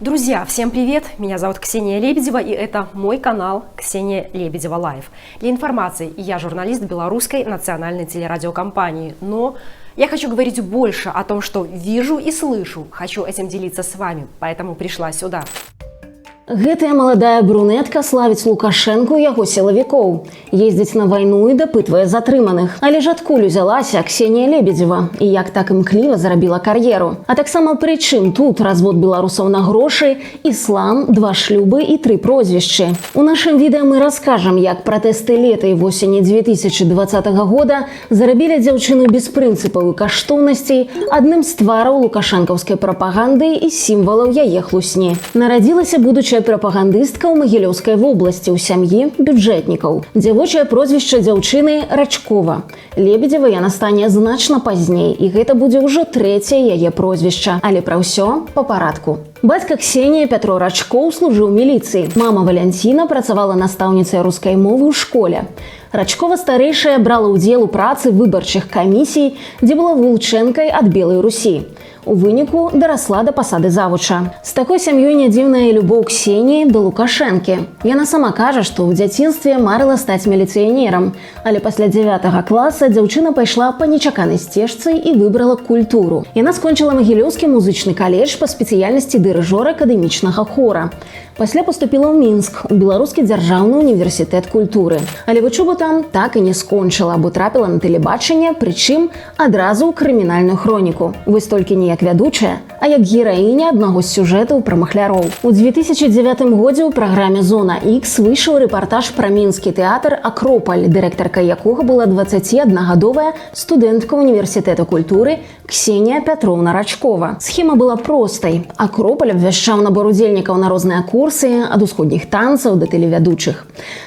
Друзья, всем привет! Меня зовут Ксения Лебедева, и это мой канал Ксения Лебедева Лайв. Для информации, я журналист белорусской национальной телерадиокомпании, но я хочу говорить больше о том, что вижу и слышу. Хочу этим делиться с вами, поэтому пришла сюда. Гэтая маладая брунетка славіць Лукашэнку і яго сілавікоў. Ездзіць на вайну і дапытвае затрыманых. Але ж адкуль узялася Ксения Лебедева і як так імкліва зарабіла кар'еру. А таксама прычым тут развод беларусаў на грошы, іслам, 2 шлюбы і 3 прозвішчы. У нашым відэа мы раскажам, як пратэсты лета і восені 2020 года зарабілі дзяўчыну без прынцыпаў і каштоўнасцей, адным з твараў лукашэнкаўскай прапаганды і сімвалаў яе хлусні. Нарадзілася будучая прапагандыстка ў Магілёўскай вобласці ў сям'і бюджэтнікаў. Дзявочае прозвішча дзяўчыны Рачкова. Лебедева яна стане значна пазней, і гэта будзе ўжо 3-е яе прозвішча. Але пра ўсё па парадку. Бацька Ксенія Пятро Рачкоў служыў у міліцыі. Мама Валянціна працавала настаўніцай рускай мовы ў школе. Рачкова старэйшая брала ўдзел у працы выбарчых камісій, дзе была вылучэнкай ад Белай Русі. У выніку дарасла да пасады завуча. З такой сям'ёй не дзіўная любоў Ксеніі да Лукашэнкі. Яна сама кажа, што ў дзяцінстве марыла стаць міліцыянерам, але пасля 9 класа дзяўчына пайшла па нечаканай сцежцы і выбрала культуру. Яна скончыла Магілёўскі музычны каледж па спецыяльнасці дырыжора акадэмічнага хора. Пасля паступіла ў Мінск, у Беларускі дзяржаўны універсітэт культуры. Але вучобу там так і не скончыла, бо трапіла на тэлебачанне, прычым адразу ў крымінальную хроніку. Вось толькі не як вядучая, а як гераіня аднаго з сюжэтаў пра махляроў. У 2009 годзе ў праграме «Зона Х» выйшаў рэпартаж пра мінскі тэатр «Акропаль», дырэктаркай якога была 21-гадовая студэнтка універсітэта культуры Ксения Пятровна Рачкова. Схема была простай. «Акропаль» абвяшчаў набор удзельнікаў на розныя курсы, ад усходніх танцаў да тэлевядучых.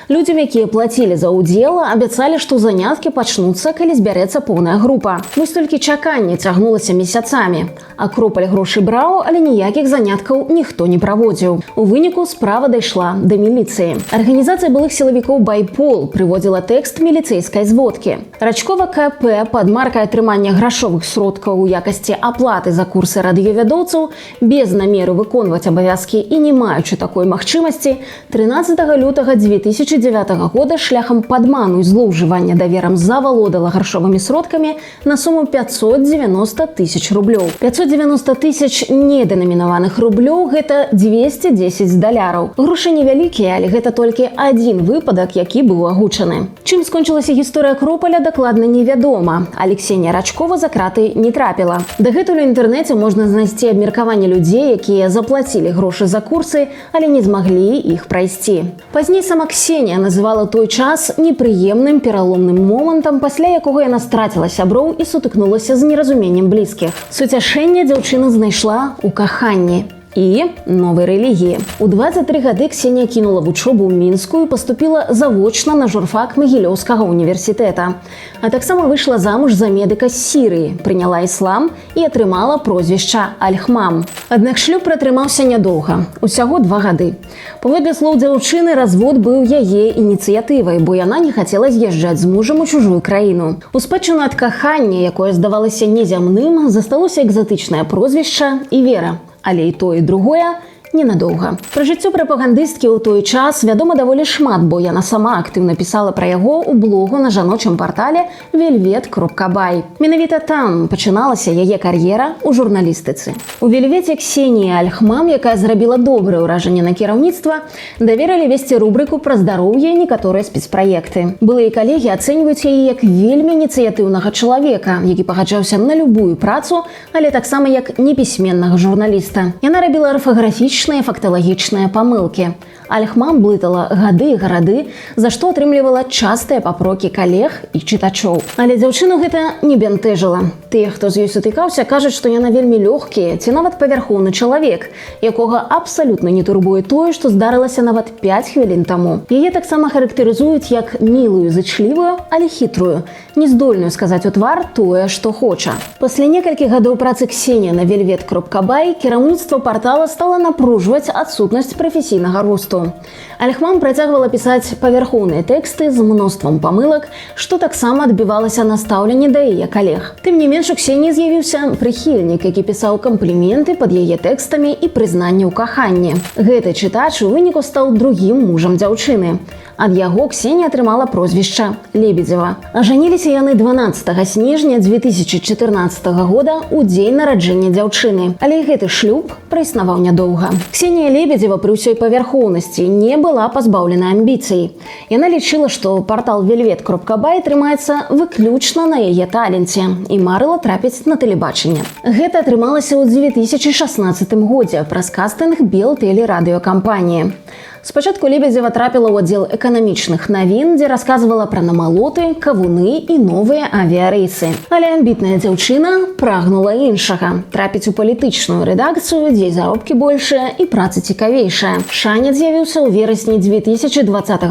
Людзям, якія плацілі за ўдзел, абяцалі, што заняткі пачнуцца, калі збярэцца поўная група. Вось толькі чаканне цягнулася месяцамі. Акропаль грошы браў, але ніякіх заняткаў ніхто не праводзіў. У выніку справа дайшла да міліцыі. Арганізацыя былых сілавікоў «Байпол» прыводзіла тэкст міліцэйскай зводкі. Рачкова КП пад маркай атрымання грашовых сродкаў у якасці аплаты за курсы радыёвядоўцаў без намеру выконваць абавязкі і не маючы такой магчымасці, 13 лютага 2009 года шляхам падману і злоўжывання даверам завалодала грашовымі сродкамі на суму 590 тысяч рублёў. 590 тысяч недэнамінаваных рублёў – гэта 210 даляраў. Грошы невялікія, але гэта толькі адзін выпадак, які быў агучаны. Чым скончылася гісторыя Акропаля, дакладна невядома. Але Ксения Рачкова за краты не трапіла. Дагэтуль у інтэрнэце можна знайсці абмеркаванне людзей, якія заплацілі грошы за курсы, але не змаглі іх прайсці. Пазней сама Ксения называла той час непрыемным пераломным момантам, пасля якога яна страціла сяброў і сутыкнулася з неразуменнем блізкіх. Суцяшэнне дзяўчына знайшла ў каханні і новай рэлігіі. У 23 гады Ксения кінула вучобу ў Мінску і паступіла завочна на журфак Магілёўскага універсітэта. А таксама выйшла замуж за медыка з Сірыі, прыняла іслам і атрымала прозвішча Альхмам. Аднак шлюб пратрымаўся нядоўга, усяго 2 гады. Паводле слоў дзяўчыны, развод быў яе ініцыятывай, бо яна не хацела з'язджаць з мужам у чужую краіну. У спадчыну ад кахання, якое здавалася незямным, засталося экзатычнае прозвішча і вера. Але і тое, і другое ненадоўга. Пра жыццё прапагандысткі ў той час вядома даволі шмат, бо яна сама актыўна пісала пра яго ў блогу на жаночым партале velvet.by. Менавіта там пачыналася яе кар'ера ў журналістыцы. У «Вельвеце» Ксенії Альхмам, якая зрабіла добрае ўражанне на кіраўніцтва, даверылі весці рубрыку пра здароўе і некаторыя спецпраекты. Былыя калегі ацэньваюць яе як вельмі ініцыятыўнага чалавека, які пагаджаўся на любую працу, але таксама як непісьменнага журналіста. Яна рабіла арфаграфічныя факталагічныя памылкі. Альхмам блытала гады і гарады, за што атрымлівала частыя папрокі калег і чытачоў. Але дзяўчыну гэта не бянтэжыла. Тыя, хто з ёй сутыкаўся, кажуць, што яна вельмі лёгкі ці нават павярхоўны чалавек, якога абсалютна не турбуе тое, што здарылася нават 5 хвілін таму. Яе таксама характарызуюць як мілую, зычлівую, але хітрую, не здольную сказаць у твар тое, што хоча. Пасля некалькіх гадоў працы Ксенія на velvet.by кіраўніцтва партала стала напроць пагружваць адсутнасць прафесійнага росту. Альхман працягвала пісаць павярхоўныя тэксты з мноствам памылак, што таксама адбівалася на стаўленні да яе калег. Тым не менш, у Ксеніі з'явіўся прыхільнік, які пісаў кампліменты пад яе тэкстамі і прызнанне ў каханні. Гэты чытач у выніку стаў другім мужам дзяўчыны. Ад яго Ксенія атрымала прозвішча Лебедзева. Ажаніліся яны 12 снежня 2014 года у дзень нараджэння дзяўчыны. Але гэты шлюб праіснаваў нядоўга. Ксенія Лебедзева пры ўсёй павярхоўнасці не была пазбаўлена амбіцый. Яна лічыла, што партал velvet.by трымаецца выключна на яе таленце і марыла трапіць на тэлебачанне. Гэта атрымалася ў 2016 годзе праз кастынг Белтэлерадыёкампаніі. Спачатку Лебедзева трапіла ў аддзел эканамічных навін, дзе расказвала пра намалоты, кавуны і новыя авіярэйсы. Але амбітная дзяўчына прагнула іншага – трапіць у палітычную рэдакцыю, дзе заробкі большыя і праца цікавейшая. Шанец з'явіўся ў верасні 2020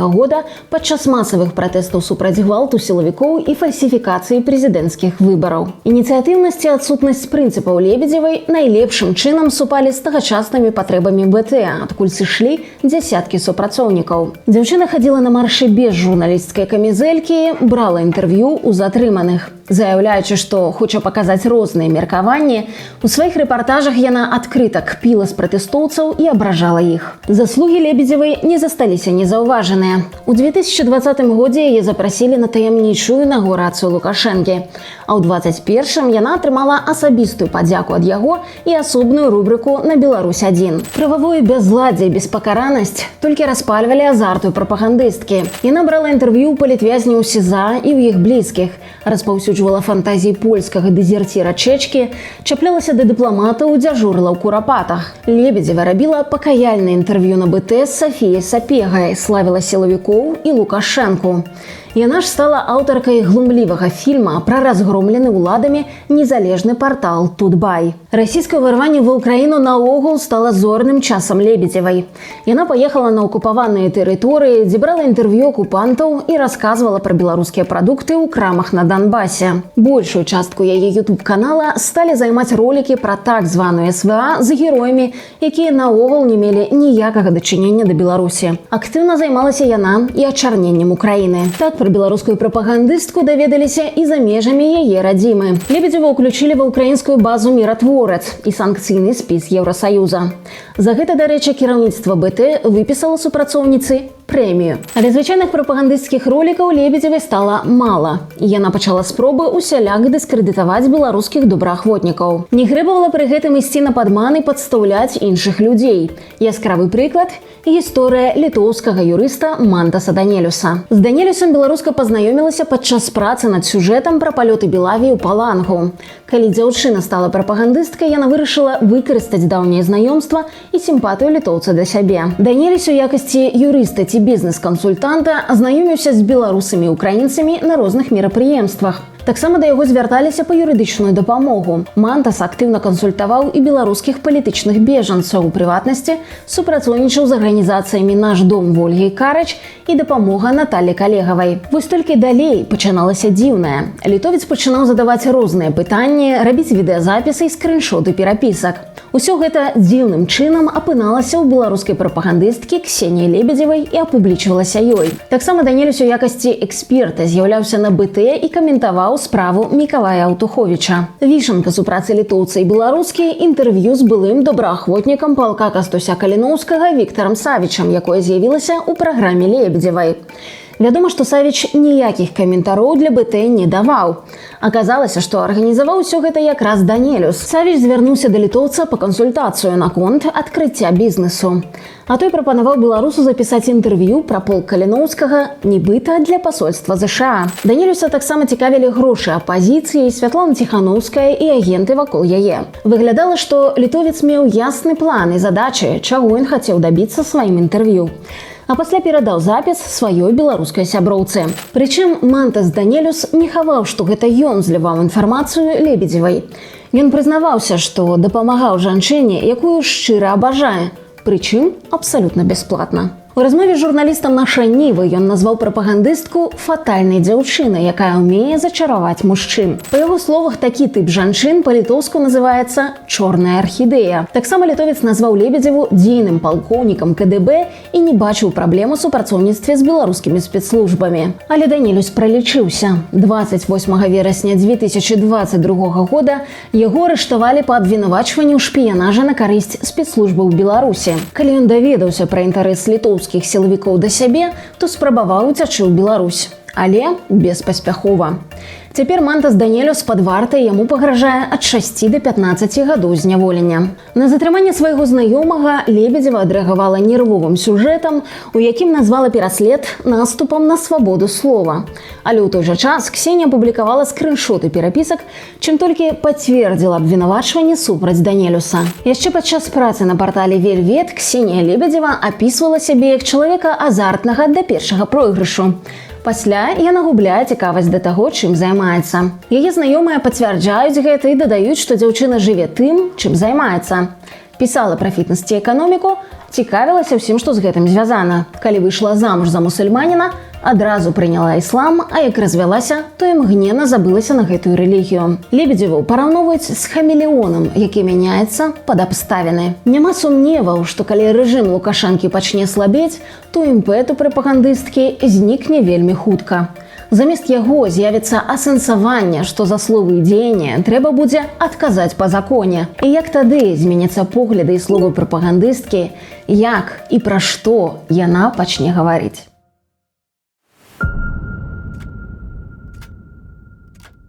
года падчас масавых пратэстаў супраць гвалту сілавікоў і фальсіфікацыі прэзідэнцкіх выбараў. Ініцыятыўнасць і адсутнасць прынцыпаў Лебедзевай найлепшым чынам супалі з тагачаснымі патрэбамі БТ, адкуль сышлі дзясяткі супрацоўнікаў. Дзяўчына хадзіла на маршы без журналісцкай камізэлькі, брала інтэрв'ю ў затрыманых. Заяўляючы, што хоча паказаць розныя меркаванні, у сваіх рэпартажах яна адкрыта кпіла з пратэстоўцаў і абражала іх. Заслугі Лебедзевай не засталіся незаўважаныя. У 2020 годзе яе запрасілі на таямнічую інаўгурацыю Лукашэнкі, а ў 2021 яна атрымала асабістую падзяку ад яго і асобную рубрыку на Беларусь-1. Прававое бязладдзе і беспакаранасць толькі распальвалі азарту прапагандысткі. Яна брала інтэрв'ю ў палітвязняў СІЗА і ў іх блізкіх, распаўсюджвала фантазіі польскага дэзерціра Чэчкі, чаплялася да дыпламатаў, дзяжурыла ў курапатах. Лебедзева рабіла пакаяльнае інтэрв'ю на БТ з Сафіяй Сапегай, славіла сілавікоў і Лукашэнку. Яна ж стала аўтаркай глумлівага фільма пра разгромлены ўладамі незалежны партал Тутбай. Расійскае ўварванне ва ўкраіну наогул стала зорным часам Лебедзевай. Яна паехала на акупаваныя тэрыторыі, дзе брала інтэрв'ю акупантаў і расказвала пра беларускія прадукты ў крамах на Донбасе. Большую частку яе YouTube-канала сталі займаць ролікі пра так званую СВА з героямі, якія наогул не мелі ніякага дачынення да Беларусі. Актыўна займалася яна і ачарненнем Украіны. Так пра беларускую прапагандыстку даведаліся і за межамі яе радзімы. Лебедзева ўключылі ва ўкраінскую базу «Міратворац» і санкцыйны спіс Еўрасаюза. За гэта, дарэчы, кіраўніцтва БТ выпісала супрацоўніцы прэмію. Але звычайных прапагандысцкіх ролікаў Лебедзевай стала мала. І яна пачала спробы усяляк дыскрэдытаваць беларускіх добраахвотнікаў. Не грэбавала пры гэтым ісці на падман і падстаўляць іншых людзей. Яскравы прыклад – гісторыя літоўскага юрыста Мантаса Данелюса. З Данелюсам беларуска пазнаёмілася падчас працы над сюжэтам пра палёты Белавіі ў Палангу. Калі дзяўчына стала прапагандысткай, яна вырашыла выкарыстаць даўняе знаёмства і сімпатыю літоўца да сябе. Данелюс у якасці юрыста ці бізнес-кансультанта азнаёміўся з беларусамі і украінцамі на розных мерапрыемствах. Таксама да яго звярталіся па юрыдычную дапамогу. Мантас актыўна кансультаваў і беларускіх палітычных бежанцаў, у прыватнасці супрацоўнічаў з арганізацыямі «Наш дом» Вольгі Карач і дапамога Наталі Калегавай. Вось толькі далей пачыналася дзіўнае. Літовец пачынаў задаваць розныя пытанні, рабіць відэазапісы і скрыншоты перапісак. Усё гэта дзіўным чынам апыналася ў беларускай прапагандысткі Ксеніі Лебедзевай і апублічвалася ёй. Таксама Данелюс у якасці эксперта з'яўляўся на БТ і каментаваў справу Мікалая Аўтуховіча. Вішанка супрацы літоўца і беларускі – інтэрв'ю з былым добраахвотнікам палка Кастуся Каліноўскага Віктарам Савічам, якое з'явілася ў праграме Лебедзевай. Вядома, што Савіч ніякіх каментароў для БТ не даваў. Аказалася, што арганізаваў усё гэта якраз Данелюс. Савіч звярнуўся да літоўца па кансультацыю наконт адкрыцця бізнесу. А той прапанаваў беларусу запісаць інтэрв'ю пра полк Каліноўскага нібыта для пасольства ЗША. Данелюса таксама цікавілі грошы апазіцыі, Святлана Ціханаўская і агенты вакол яе. Выглядала, што літовец меў ясны план і задачы, чаго ён хацеў дабіцца сваім інтэрв'ю. А пасля перадаў запіс сваёй беларускай сяброўцы. Прычым Мантас Данелюс не хаваў, што гэта ён зліваў інфармацыю Лебедзевай. Ён прызнаваўся, што дапамагаў жанчыне, якую шчыра абажае, прычым абсалютна бясплатна. У размове з журналістам «Нашай Нівы» ён назваў прапагандыстку фатальнай дзяўчынай, якая ўмее зачараваць мужчын. Па яго словах, такі тып жанчын па-літоўску называецца «чорная архідэя». Таксама літовец назваў Лебедзеву дзейным палкоўнікам КДБ і не бачыў праблем у супрацоўніцтве з беларускімі спецслужбамі. Але Данелюс пралічыўся. 28 верасня 2022 года яго арыштавалі па абвінавачванню ў шпіянажа на карысць спецслужбаў Беларусі. Калі ён даведаўся пра інтарэс літоўскіх сілавікоў да сябе, то спрабаваў уцячы ў Беларусь. Але беспаспяхова. Цяпер Мантас Данелюс пад вартай, яму пагражае ад 6 до 15 гадоў зняволення. На затрыманне свайго знаёмага Лебедзева адрэагавала нервовым сюжэтам, у якім назвала пераслед наступам на свабоду слова. Але ў той жа час Ксенія публікавала скрыншоты перапісак, чым толькі пацвердзіла абвінавачванне супраць Данелюса. Яшчэ падчас працы на партале Вельвет Ксенія Лебедзева апісвала сябе як чалавека азартнага да першага пройгрышу. Пасля яна губляе цікавасць да таго, чым займаецца. Яе знаёмыя пацвярджаюць гэта і дадаюць, што дзяўчына жыве тым, чым займаецца. Пісала пра фітнес ці эканоміку, цікавілася ўсім, што з гэтым звязана. Калі выйшла замуж за мусульманіна, адразу прыняла іслам, а як развялася, то імгненна забылася на гэтую рэлігію. Лебедзеву параўноўваюць з хамелеонам, які мяняецца пад абставіны. Няма сумневаў, што калі рэжым Лукашэнкі пачне слабець, то імпэт у прапагандысткі знікне вельмі хутка. Замест яго з'явіцца асэнсаванне, што за словы і дзеянні трэба будзе адказаць па законе. І як тады зменяцца погляды і словы прапагандысткі, як і пра што яна пачне гаварыць.